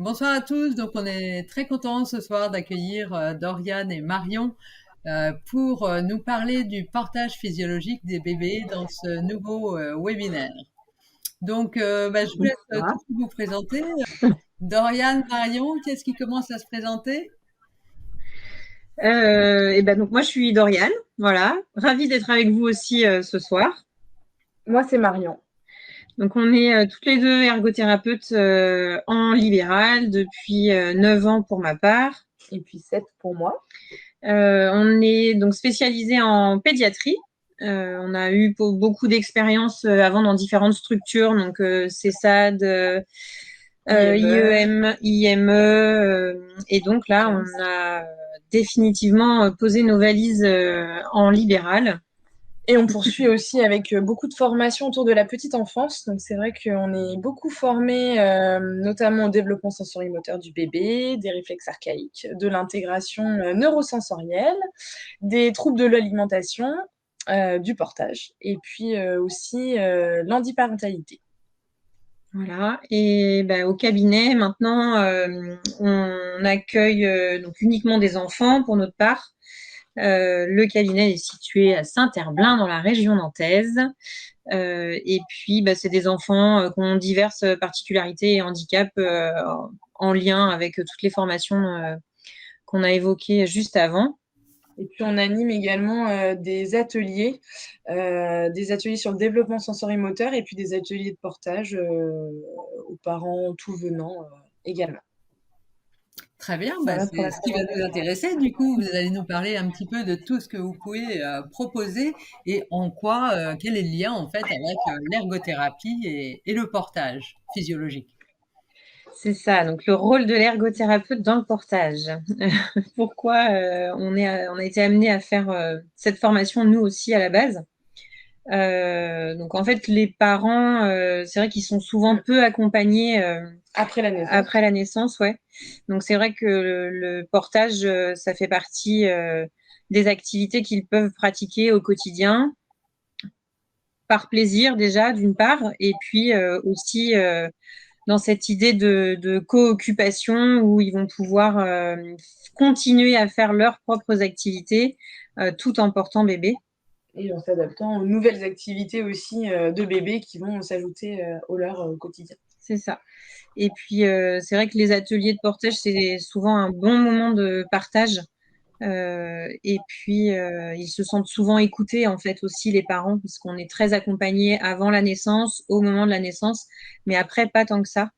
Bonsoir à tous. Donc, on est très content ce soir d'accueillir Doriane et Marion pour nous parler du portage physiologique des bébés dans ce nouveau webinaire. Donc, je vous laisse tout de suite vous présenter. Doriane, Marion, qu'est-ce qui commence à se présenter? Donc moi je suis Doriane, voilà, ravie d'être avec vous aussi ce soir. Moi, c'est Marion. Donc on est toutes les deux ergothérapeutes en libéral depuis 9 ans pour ma part. Et puis 7 pour moi. On est donc spécialisé en pédiatrie. On a eu beaucoup d'expériences avant dans différentes structures, donc CESAD, IEM, IME, et donc là on a définitivement posé nos valises en libéral. Et on poursuit aussi avec beaucoup de formations autour de la petite enfance. Donc, c'est vrai qu'on est beaucoup formé, notamment au développement sensorimoteur du bébé, des réflexes archaïques, de l'intégration neurosensorielle, des troubles de l'alimentation, du portage, et puis aussi l'handiparentalité. Voilà. Et au cabinet, maintenant, on accueille donc uniquement des enfants pour notre part. Le cabinet est situé à Saint-Herblain dans la région nantaise. Et puis, c'est des enfants qui ont diverses particularités et handicaps en lien avec toutes les formations qu'on a évoquées juste avant. Et puis, on anime également des ateliers sur le développement sensorimoteur et puis des ateliers de portage aux parents tout venant également. Très bien, Voilà pour c'est la ce qui va nous intéresser. Du coup, vous allez nous parler un petit peu de tout ce que vous pouvez proposer et en quoi, quel est le lien en fait avec l'ergothérapie et le portage physiologique. C'est ça, donc le rôle de l'ergothérapeute dans le portage. Pourquoi on a été amené à faire cette formation nous aussi à la base. Donc en fait, les parents, c'est vrai qu'ils sont souvent peu accompagnés après la naissance. Après la naissance, ouais. Donc c'est vrai que le portage, ça fait partie des activités qu'ils peuvent pratiquer au quotidien, par plaisir déjà d'une part, et puis aussi dans cette idée de co-occupation où ils vont pouvoir continuer à faire leurs propres activités tout en portant bébé. Et en s'adaptant aux nouvelles activités aussi de bébé qui vont s'ajouter au leur quotidien. C'est ça. Et puis, c'est vrai que les ateliers de portage, c'est souvent un bon moment de partage. Et puis, ils se sentent souvent écoutés, en fait, aussi, les parents, parce qu'on est très accompagnés avant la naissance, au moment de la naissance, mais après, pas tant que ça.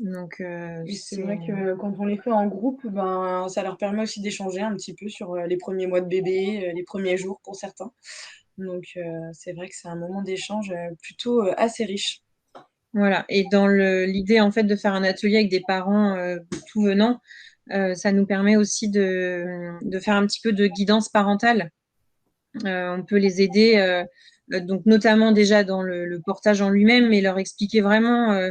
Donc, c'est vrai que quand on les fait en groupe, ça leur permet aussi d'échanger un petit peu sur les premiers mois de bébé, les premiers jours pour certains. Donc, c'est vrai que c'est un moment d'échange plutôt assez riche. Voilà. Et dans l'idée, en fait, de faire un atelier avec des parents tout venant, ça nous permet aussi de faire un petit peu de guidance parentale. On peut les aider, donc notamment déjà dans le portage en lui-même, mais leur expliquer vraiment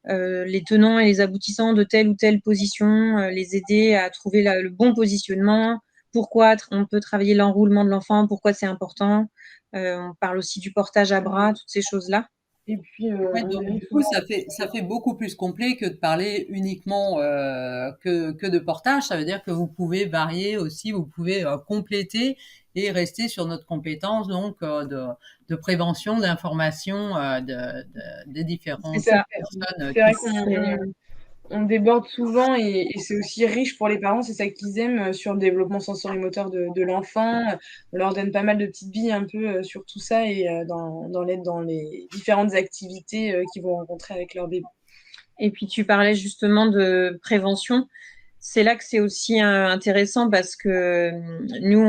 les tenants et les aboutissants de telle ou telle position, les aider à trouver le bon positionnement, pourquoi on peut travailler l'enroulement de l'enfant, pourquoi c'est important. On parle aussi du portage à bras, toutes ces choses-là. Et puis, Ouais, on donc arrive du coup, souvent. ça fait beaucoup plus complet que de parler uniquement que de portage. Ça veut dire que vous pouvez varier aussi, vous pouvez compléter et rester sur notre compétence donc de prévention, d'information des C'est différentes ça. personnes C'est qui vrai qu'on déborde souvent et c'est aussi riche pour les parents, c'est ça qu'ils aiment sur le développement sensorimoteur de l'enfant. On leur donne pas mal de petites billes un peu sur tout ça et dans l'aide dans les différentes activités qu'ils vont rencontrer avec leur bébé. Et puis tu parlais justement de prévention. C'est là que c'est aussi intéressant parce que nous,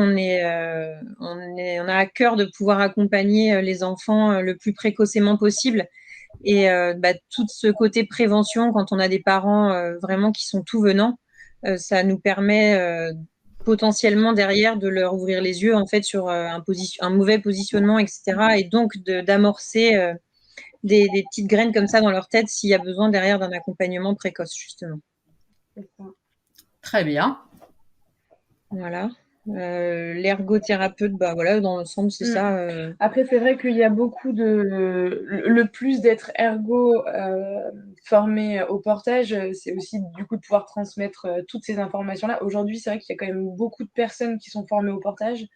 on a à cœur de pouvoir accompagner les enfants le plus précocement possible. Et tout ce côté prévention, quand on a des parents vraiment qui sont tout venants, ça nous permet potentiellement derrière de leur ouvrir les yeux en fait sur un mauvais positionnement, etc. Et donc d'amorcer des petites graines comme ça dans leur tête s'il y a besoin derrière d'un accompagnement précoce justement. Très bien. Voilà. L'ergothérapeute, bah voilà, dans l'ensemble, c'est ça. Après, c'est vrai qu'il y a beaucoup le plus d'être ergo formé au portage, c'est aussi du coup de pouvoir transmettre toutes ces informations-là. Aujourd'hui, c'est vrai qu'il y a quand même beaucoup de personnes qui sont formées au portage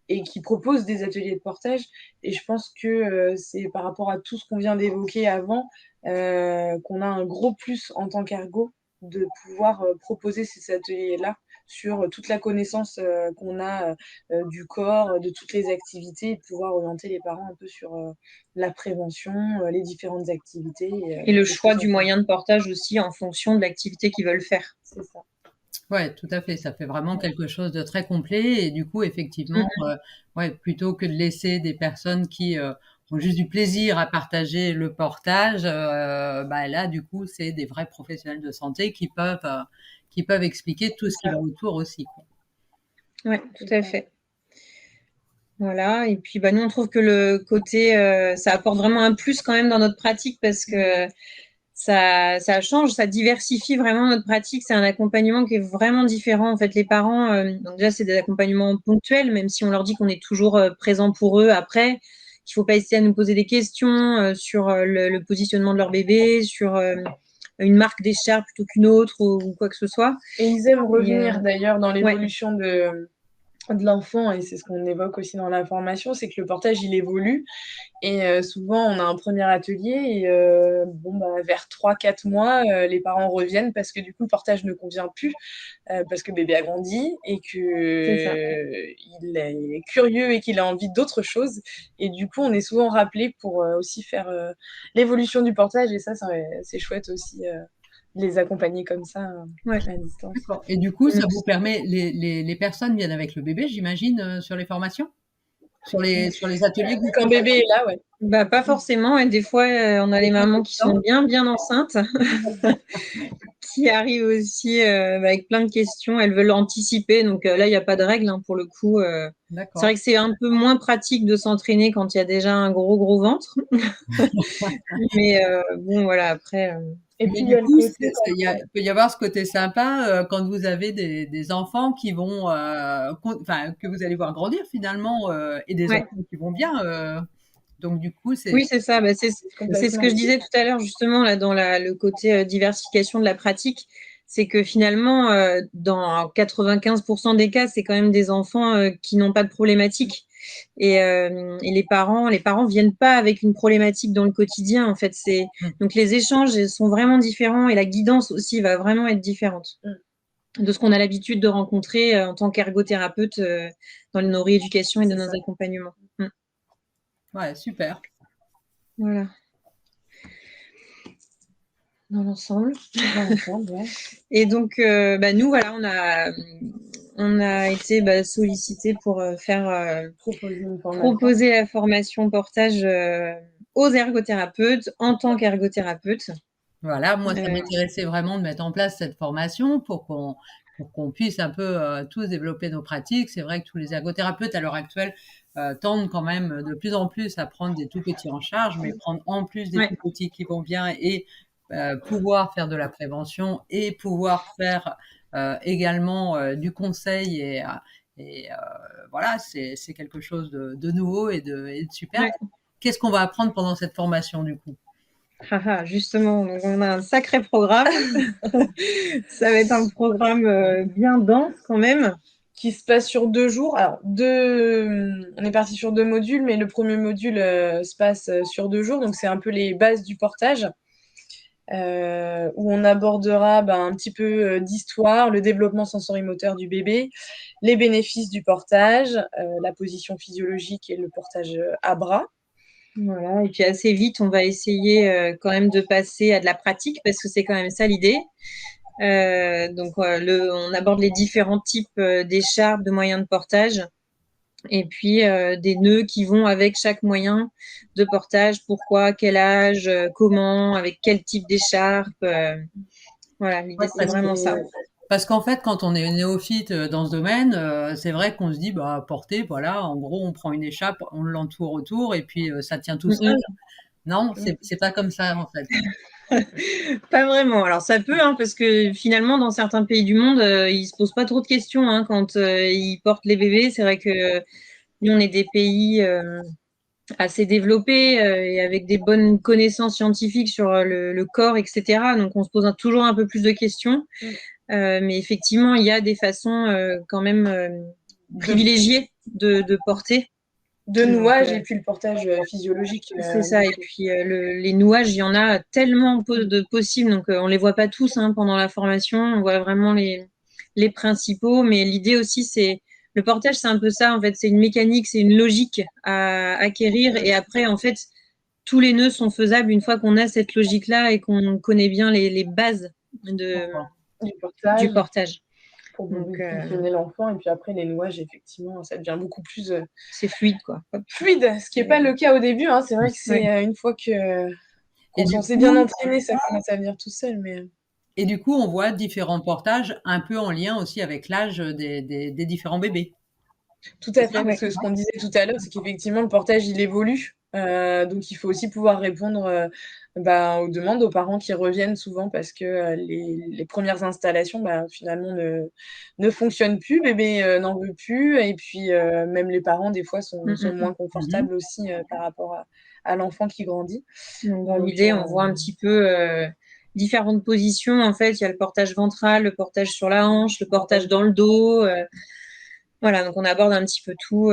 et qui proposent des ateliers de portage. Et je pense que c'est par rapport à tout ce qu'on vient d'évoquer avant qu'on a un gros plus en tant qu'ergo de pouvoir proposer ces ateliers-là sur toute la connaissance qu'on a du corps, de toutes les activités, et de pouvoir orienter les parents un peu sur la prévention, les différentes activités. Et le Et choix tout ça, du moyen de portage aussi en fonction de l'activité qu'ils veulent faire. c'est ça. Ouais, tout à fait. Ça fait vraiment quelque chose de très complet et du coup, effectivement, ouais, plutôt que de laisser des personnes qui ont juste du plaisir à partager le portage, bah là, du coup, c'est des vrais professionnels de santé qui peuvent expliquer tout ce qui va autour aussi, quoi. Ouais, tout à fait. Voilà. Et puis, bah, nous, on trouve que le côté, ça apporte vraiment un plus quand même dans notre pratique parce que ça change, ça diversifie vraiment notre pratique. C'est un accompagnement qui est vraiment différent. En fait, les parents, donc déjà, c'est des accompagnements ponctuels, même si on leur dit qu'on est toujours présent pour eux après, qu'il faut pas hésiter à nous poser des questions sur le positionnement de leur bébé, sur une marque d'écharpe plutôt qu'une autre ou quoi que ce soit. Et ils aiment revenir d'ailleurs dans ouais. l'évolution de l'enfant, et c'est ce qu'on évoque aussi dans la formation, c'est que le portage, il évolue. Et souvent, on a un premier atelier et vers 3-4 mois, les parents reviennent parce que du coup, le portage ne convient plus, parce que bébé a grandi et qu'il est curieux et qu'il a envie d'autre chose. Et du coup, on est souvent rappelé pour aussi faire l'évolution du portage. Et ça, c'est chouette aussi de les accompagner comme ça à distance. D'accord. Et du coup, ça vous permet, les personnes viennent avec le bébé, j'imagine, sur les formations? Sur les ateliers que vous Quand proposez? bébé est là, ouais. Bah, pas forcément. Et des fois, on a les mamans qui sont bien enceintes, qui arrivent aussi avec plein de questions. Elles veulent anticiper. Donc là, il n'y a pas de règle pour le coup. C'est vrai que c'est un peu moins pratique de s'entraîner quand il y a déjà un gros ventre. Mais bon, voilà, après. Et Mais puis, il y du a le coup, côté. il peut y avoir ce côté sympa quand vous avez des enfants qui vont, enfin, que vous allez voir grandir finalement, et des enfants qui vont bien. Donc du coup, Oui, c'est ça. Bah, c'est ce que je disais tout à l'heure, justement, là, dans le côté diversification de la pratique. C'est que finalement, dans 95% des cas, c'est quand même des enfants qui n'ont pas de problématique. Et les parents viennent pas avec une problématique dans le quotidien. En fait, donc les échanges sont vraiment différents et la guidance aussi va vraiment être différente de ce qu'on a l'habitude de rencontrer en tant qu'ergothérapeute dans nos rééducations et de nos accompagnements. Ouais, super. Voilà. Dans l'ensemble. Ouais. Et donc, nous, voilà, on a été sollicités pour proposer la formation portage aux ergothérapeutes en tant qu'ergothérapeute. Voilà, moi, ça m'intéressait vraiment de mettre en place cette formation pour qu'on puisse un peu tous développer nos pratiques. C'est vrai que tous les ergothérapeutes à l'heure actuelle tendent quand même de plus en plus à prendre des tout petits en charge, mais prendre en plus des tout petits qui vont bien et pouvoir faire de la prévention et pouvoir faire également du conseil et voilà, c'est quelque chose de nouveau et de super. Qu'est-ce qu'on va apprendre pendant cette formation du coup? Justement, donc on a un sacré programme. Ça va être un programme bien dense quand même. Qui se passe sur 2 jours. Alors, on est parti sur 2 modules, mais le premier module se passe sur 2 jours. Donc, c'est un peu les bases du portage, où on abordera un petit peu d'histoire, le développement sensorimoteur du bébé, les bénéfices du portage, la position physiologique et le portage à bras. Voilà, et puis assez vite, on va essayer quand même de passer à de la pratique parce que c'est quand même ça l'idée. Donc, on aborde les différents types d'écharpes, de moyens de portage, et puis des nœuds qui vont avec chaque moyen de portage. Pourquoi, quel âge, comment, avec quel type d'écharpe. Voilà, l'idée c'est vraiment ça. Parce qu'en fait, quand on est néophyte dans ce domaine, c'est vrai qu'on se dit, bah, porter, voilà, en gros, on prend une écharpe, on l'entoure autour et puis ça tient tout seul. Non, c'est pas comme ça en fait. Pas vraiment. Alors ça peut, hein, parce que finalement, dans certains pays du monde, ils se posent pas trop de questions hein, quand ils portent les bébés. C'est vrai que nous, on est des pays assez développés et avec des bonnes connaissances scientifiques sur le corps, etc. Donc on se pose toujours un peu plus de questions. Mais effectivement, il y a des façons quand même De, privilégiées de porter. de Donc, nouage et puis le portage physiologique. c'est ça. Et puis les nouages, il y en a tellement de possibles, donc on les voit pas tous hein, pendant la formation. On voit vraiment les principaux, mais l'idée aussi, c'est le portage, c'est un peu ça en fait. C'est une mécanique, c'est une logique à acquérir, et après en fait, tous les nœuds sont faisables une fois qu'on a cette logique-là et qu'on connaît bien les bases du du portage. portage. Pour positionner l'enfant, et puis après les nouages, effectivement, ça devient beaucoup plus c'est fluide, quoi. Fluide, ce qui n'est pas le cas au début. Hein. C'est vrai que c'est une fois que quand on s'est bien entraîné, ça commence à venir tout seul. Et du coup, on voit différents portages un peu en lien aussi avec l'âge des différents bébés. Tout à fait, parce que ce qu'on disait tout à l'heure, c'est qu'effectivement, le portage, il évolue. Donc, il faut aussi pouvoir répondre aux demandes aux parents qui reviennent souvent parce que les premières installations, finalement, ne fonctionnent plus. Bébé n'en veut plus. Et puis, même les parents, des fois, sont moins confortables aussi par rapport à l'enfant qui grandit. Donc, dans l'idée, on voit un petit peu différentes positions. En fait, il y a le portage ventral, le portage sur la hanche, le portage dans le dos. Voilà, donc on aborde un petit peu tout.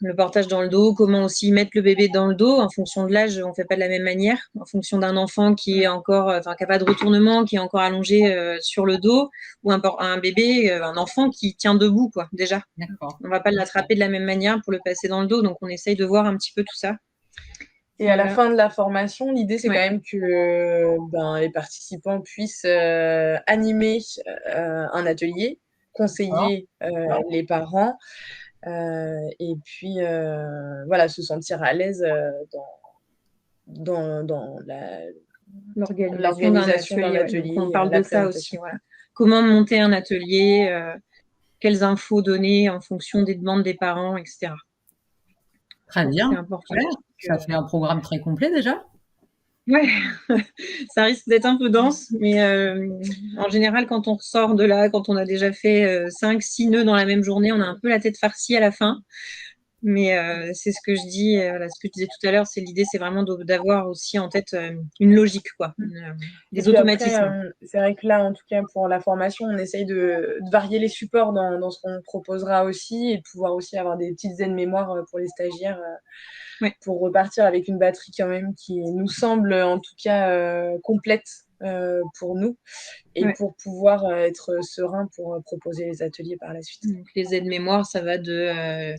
Le portage dans le dos, comment aussi mettre le bébé dans le dos. En fonction de l'âge, on ne fait pas de la même manière. En fonction d'un enfant qui est encore, qui n'a pas de retournement, qui est encore allongé sur le dos, ou un bébé, un enfant qui tient debout, quoi, déjà. D'accord. On ne va pas l'attraper de la même manière pour le passer dans le dos. Donc, on essaye de voir un petit peu tout ça. Et à la fin de la formation, l'idée, c'est quand même que les participants puissent animer un atelier, conseiller les parents, et puis se sentir à l'aise dans l'organisation d'un atelier. On parle de ça aussi. Voilà. Comment monter un atelier, quelles infos donner en fonction des demandes des parents, etc. Très bien. C'est important. Ouais, ça fait un programme très complet déjà. Ouais, ça risque d'être un peu dense, mais en général, quand on ressort de là, quand on a déjà fait 5-6 nœuds dans la même journée, on a un peu la tête farcie à la fin. Mais c'est ce que je dis, ce que je disais tout à l'heure, c'est l'idée, c'est vraiment d'avoir aussi en tête une logique, quoi, des automatismes. Après, c'est vrai que là, en tout cas, pour la formation, on essaye de varier les supports dans ce qu'on proposera aussi, et de pouvoir aussi avoir des petites aides-mémoire pour les stagiaires, pour repartir avec une batterie quand même qui nous semble en tout cas complète pour nous, et pour pouvoir être serein pour proposer les ateliers par la suite. Donc, les aides-mémoire, ça va de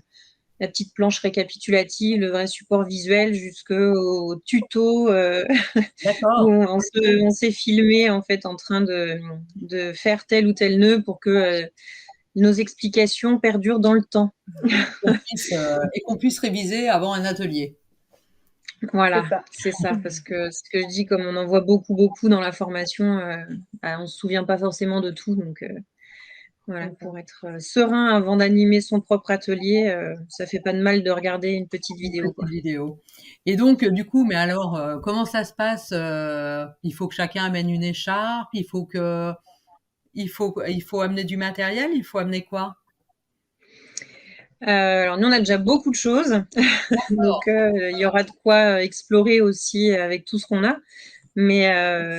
la petite planche récapitulative, le vrai support visuel, jusqu'au tuto où on s'est filmé en fait en train de faire tel ou tel nœud pour que nos explications perdurent dans le temps. Et qu'on puisse réviser avant un atelier. Voilà, c'est ça, parce que ce que je dis, comme on en voit beaucoup dans la formation, on ne se souvient pas forcément de tout, donc voilà, pour être serein avant d'animer son propre atelier, ça fait pas de mal de regarder une petite vidéo. Et donc, du coup, mais alors, comment ça se passe? Il faut que chacun amène une écharpe, il faut amener du matériel, il faut amener quoi? Alors nous, on a déjà beaucoup de choses, donc il y aura de quoi explorer aussi avec tout ce qu'on a. Mais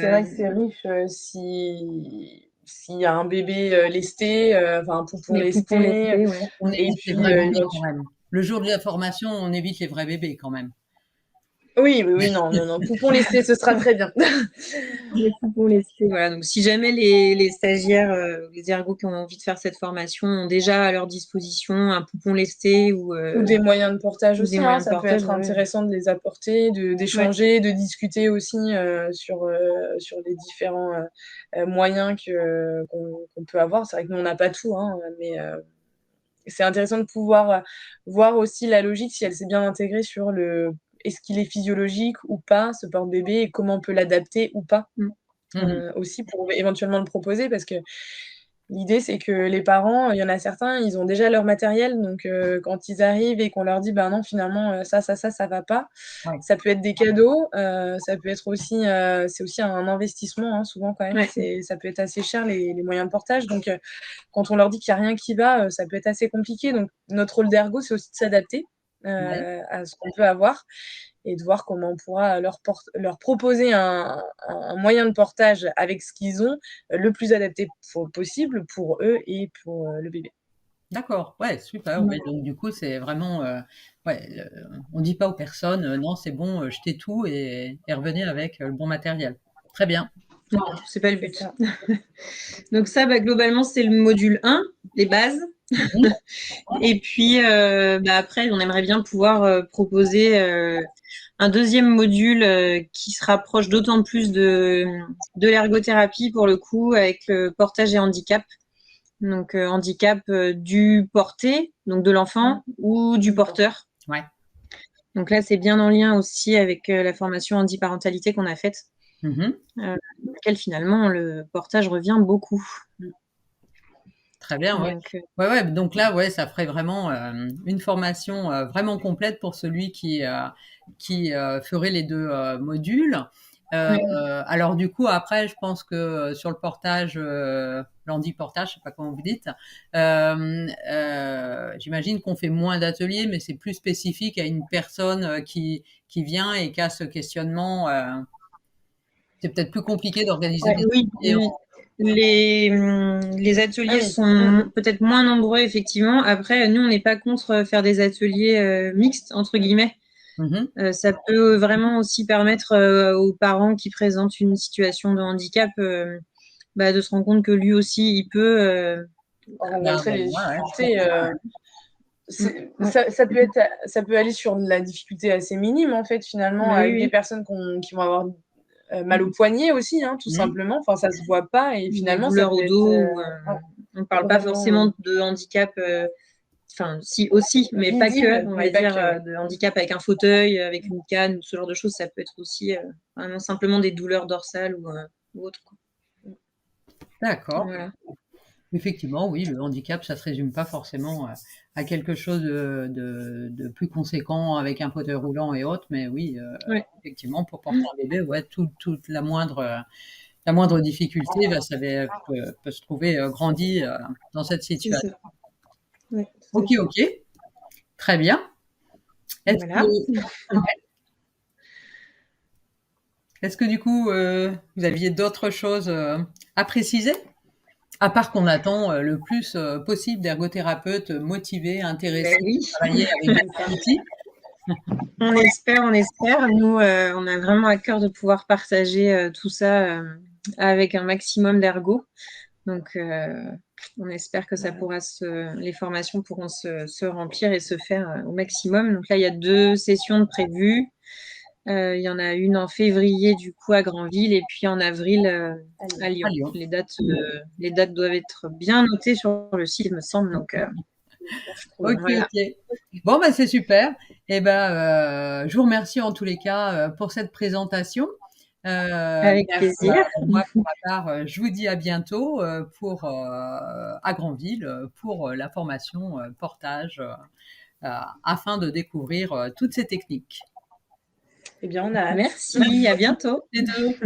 c'est vrai que c'est riche s'il y a un bébé lesté, un poupon lesté, on évite les vrais bébés quand même. Le jour de la formation, on évite les vrais bébés quand même. Oui, non, poupon lesté, ce sera très bien. Les poupons lestés, voilà. Donc, si jamais les stagiaires, les ergots qui ont envie de faire cette formation ont déjà à leur disposition un poupon lesté ou des moyens de portage aussi, ça peut être intéressant de les apporter, d'échanger, de discuter aussi sur les différents moyens qu'on peut avoir. C'est vrai que nous, on n'a pas tout, mais c'est intéressant de pouvoir voir aussi la logique, si elle s'est bien intégrée sur est-ce qu'il est physiologique ou pas, ce porte-bébé, et comment on peut l'adapter ou pas, aussi pour éventuellement le proposer, parce que L'idée, c'est que les parents, il y en a certains, ils ont déjà leur matériel, donc quand ils arrivent et qu'on leur dit: «Ben non, finalement, ça va pas», Ouais. ça peut être des cadeaux, ça peut être aussi, c'est aussi un investissement, hein, souvent quand même, Ouais. ça peut être assez cher les moyens de portage, donc quand on leur dit qu'il y a rien qui va, ça peut être assez compliqué, donc notre rôle d'ergo, c'est aussi de s'adapter, Ouais. à ce qu'on peut avoir et de voir comment on pourra leur proposer un moyen de portage avec ce qu'ils ont, le plus adapté possible pour eux et pour, le bébé. D'accord, ouais, super, Mmh. ouais, donc du coup, c'est vraiment, ouais, on dit pas aux personnes, «Non, c'est bon, jetez tout et revenez avec, le bon matériel». Très bien. Non, c'est pas le C'est but. ça. Donc ça, globalement, c'est le module 1, les bases. Mmh. Et puis, après, on aimerait bien pouvoir proposer un deuxième module qui se rapproche d'autant plus de l'ergothérapie, pour le coup, avec le portage et handicap. Donc, handicap du porté, donc de l'enfant, ou du porteur. Ouais. Donc là, c'est bien en lien aussi avec la formation handiparentalité qu'on a faite, Mmh. dans laquelle finalement le portage revient beaucoup. Très bien, ouais. Donc, Ouais, ouais, donc là, ouais, ça ferait vraiment, une formation, vraiment complète pour celui qui ferait les 2 modules. Heu, ouais. alors du coup, après, je pense que, sur le portage, l'handi-portage, je sais pas comment vous dites, j'imagine qu'on fait moins d'ateliers, mais c'est plus spécifique à une personne, qui vient et qui a ce questionnement, c'est peut-être plus compliqué d'organiser Ouais, des oui, ateliers en les Ah ateliers oui. sont peut-être moins nombreux, effectivement. Après, nous, on n'est pas contre faire des ateliers mixtes, entre guillemets. mmh. Ça peut vraiment aussi permettre aux parents qui présentent une situation de handicap de se rendre compte que lui aussi, il peut. Ben, Rencontrer les ouais, ouais, difficultés, Mm, ouais. ça peut aller sur de la difficulté assez minime, en fait, finalement, Oui, avec des oui. personnes qui vont avoir, mal au poignet aussi, hein, tout Mmh. simplement. Enfin, ça se voit pas et Des finalement, ça douleurs peut au être, dos. ouais, On ne parle pas complètement, forcément de handicap. Enfin, si aussi, mais pas que. visible, On va mais pas dire que, ouais. de handicap avec un fauteuil, avec une canne, ou ce genre de choses. Ça peut être aussi vraiment simplement des douleurs dorsales ou autre, quoi. D'accord. Voilà. Effectivement, oui, le handicap, ça se résume pas forcément à quelque chose de plus conséquent avec un fauteuil roulant et autres, mais oui, Ouais. effectivement, pour porter un bébé, ouais, toute la moindre difficulté, bah, peut se trouver grandi dans cette C'est ça. situation. Ouais, tout à Ok, fait. ok, très bien. Est-ce Voilà. que, est-ce que du coup, vous aviez d'autres choses à préciser? À part qu'on attend le plus possible d'ergothérapeutes motivés, Ben intéressés oui, à travailler avec des C'est ça. outils. on espère, on espère. Nous, on a vraiment à cœur de pouvoir partager tout ça avec un maximum d'ergo. Donc, on espère que ça pourra les formations pourront se remplir et se faire au maximum. Donc là, il y a 2 sessions de prévues. Il y en a une en février, du coup, à Granville, et puis en avril à À Lyon. Lyon. Les dates doivent être bien notées sur le site, il me semble. Donc, Ok, voilà. ok. Bon, bah, c'est super. Et ben, je vous remercie en tous les cas pour cette présentation. Avec Bah, plaisir. moi, pour ma part, je vous dis à bientôt à Granville pour la formation portage afin de découvrir toutes ces techniques. Eh bien, on a hâte. Merci, à bientôt. Les deux.